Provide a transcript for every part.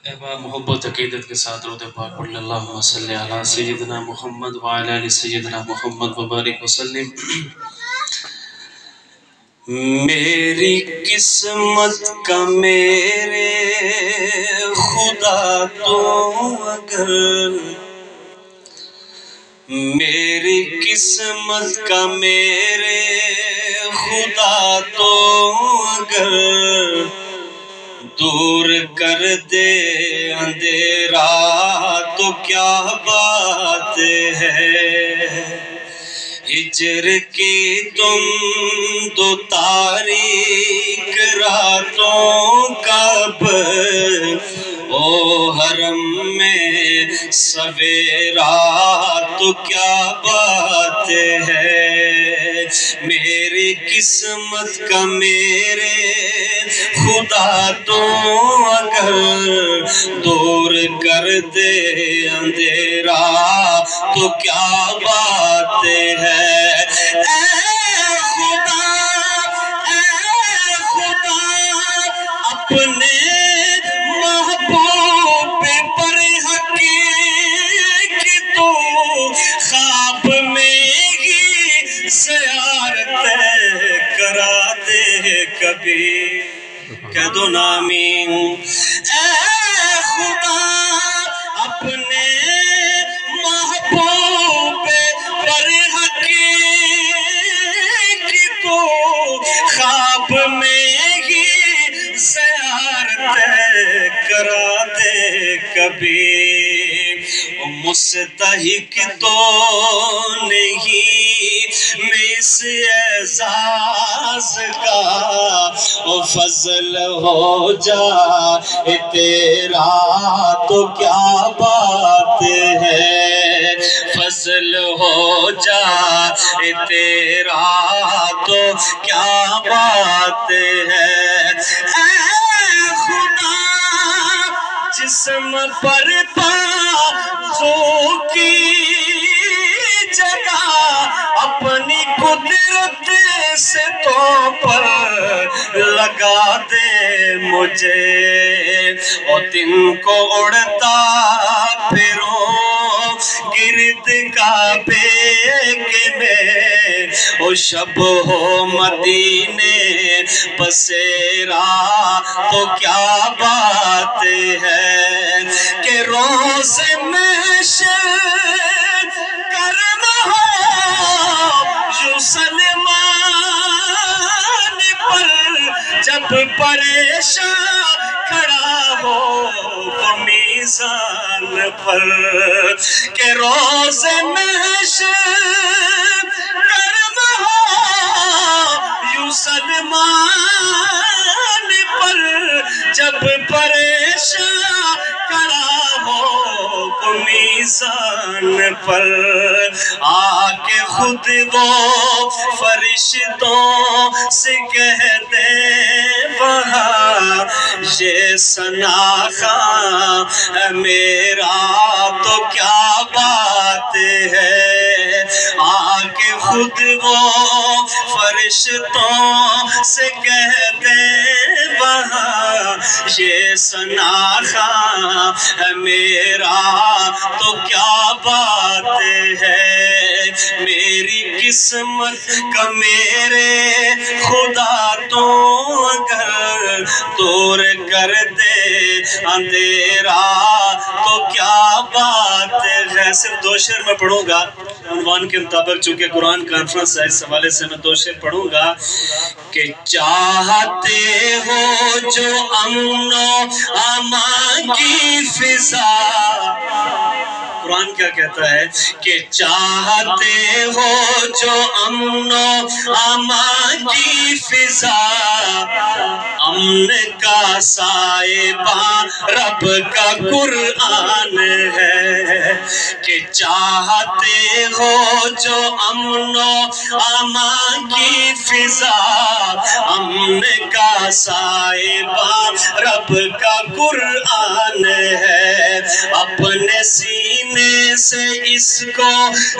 احباب محبت عقیدت کے ساتھ درود پاک پڑھ لیں۔ اللہم صلی علی سیدنا محمد وعلی آل سیدنا محمد وبارک وسلم۔ میری قسمت کا میرے خدا تو اگر، میری قسمت کا میرے خدا تو اگر دور کر دے اندھیرا تو کیا بات ہے، ہجر کی تم دو تاریک راتوں کا او حرم میں سویرا تو کیا بات ہے، میری قسمت کا میرے خدا تو اگر دور کر دے اندھیرا تو کیا بات ہے، اے خدا اپنے محبوب پر حقیق تو خواب میں ہی زیارت کرا دے کبھی، کہہ دو نا آمین۔ اے خدا اپنے محبوب پر حقیق تو خواب میں ہی زیارت کرا دے کبھی، مستحق تو نہیں میں اس اعزاز کا، فضل ہو جائے تیرا تو کیا بات ہے، فضل ہو جائے تیرا تو کیا بات ہے، اے خدا جسم پر بازو کی جگہ اپنی قدرت سے تو پر لگا دے مجھے، اور دن کو اڑتا پھروں گرد کعبے کے میں، او شب ہو مدینے بسیرا تو کیا بات ہے، کہ روز محشر کرم ہو یوں سلمان پر، جب پریشان کھڑا ہو وہ میزان پر، کہ روز محشر کرم ہو یوں سلمان پر، جب پریشان کھڑا ہو وہ میزان پر، آ کے خود وہ فرشتوں سے کہہ دے وہاں یہ ثنا خواں میرا تو کیا بات ہے، آ کے خود وہ فرشتوں سے کہہ دے وہاں یہ ثنا خواں میرا تو کیا بات ہے، میری قسمت کا میرے خدا تو اگر دور کر دے اندھیرا تو کیا بات ہے۔ صرف دو شعر میں پڑھوں گا عنوان کے مطابق، چونکہ قرآن کانفرنس ہے اس حوالے سے میں دو شعر پڑھوں گا، کہ چاہتے ہو جو امن و امان کی فضا، قرآن کیا کہتا ہے کہ چاہتے ہو جو امن و امان کی فضا، امن کا سائبان رب کا قرآن ہے، کہ چاہتے ہو جو امن و امان کی فضا، امن کا سائبان رب کا قرآن ہے، اپنے سینے سے اس کو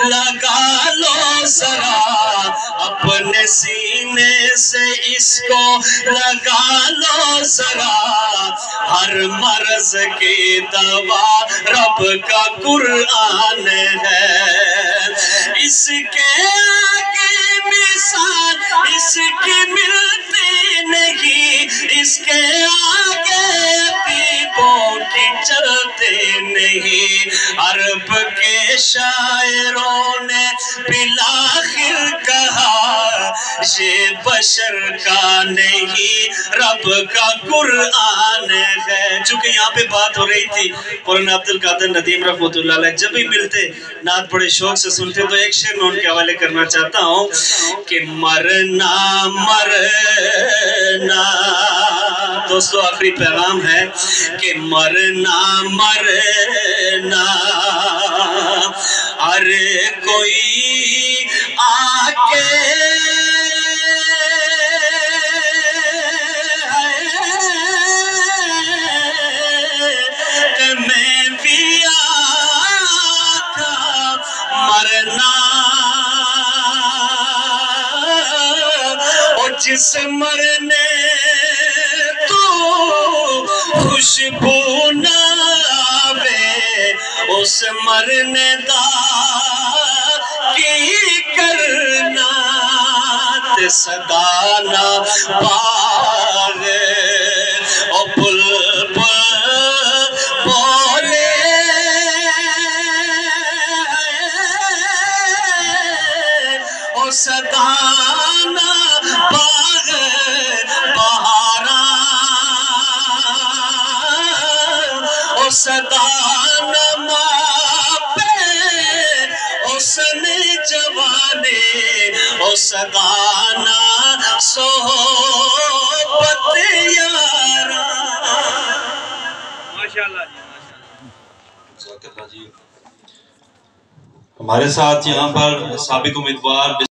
لگا لو ذرا، اپنے سینے سے اس کو لگا لو ذرا، ہر مرض کی دوا رب کا قرآن ہے، اس کے آگے مثال اس کی ملتی نہیں، اس کے آگے طبیبوں کی چلتے نہیں۔ عرب کے شاعروں نے بالآخر کہا یہ بشر کا نہیں رب کا قرآن ہے۔ چونکہ یہاں پہ بات ہو رہی تھی مولانا عبد القادر ندیم رحمۃ اللہ علیہ جب بھی ملتے نعت بڑے شوق سے سنتے، تو ایک شعر میں ان کے حوالے کرنا چاہتا ہوں کہ مرنا مرنا، دوستو آخری پیغام ہے کہ مرنا مرنا، ارے کوئی آکے میں بھی آقا مرنا، اور جس مرنے تو خوشبو نہ آوے اس مرنے دا کی کرنا، صدا نہ پاوے او بلبل بولے او صدا نہ پاوے بہاراں، او صدا نہ ماپے اس نے جوانے، او صدا نہ صحبت یاراں۔ ماشاءاللہ جی، ہمارے ساتھ یہاں پر سابق امیدوار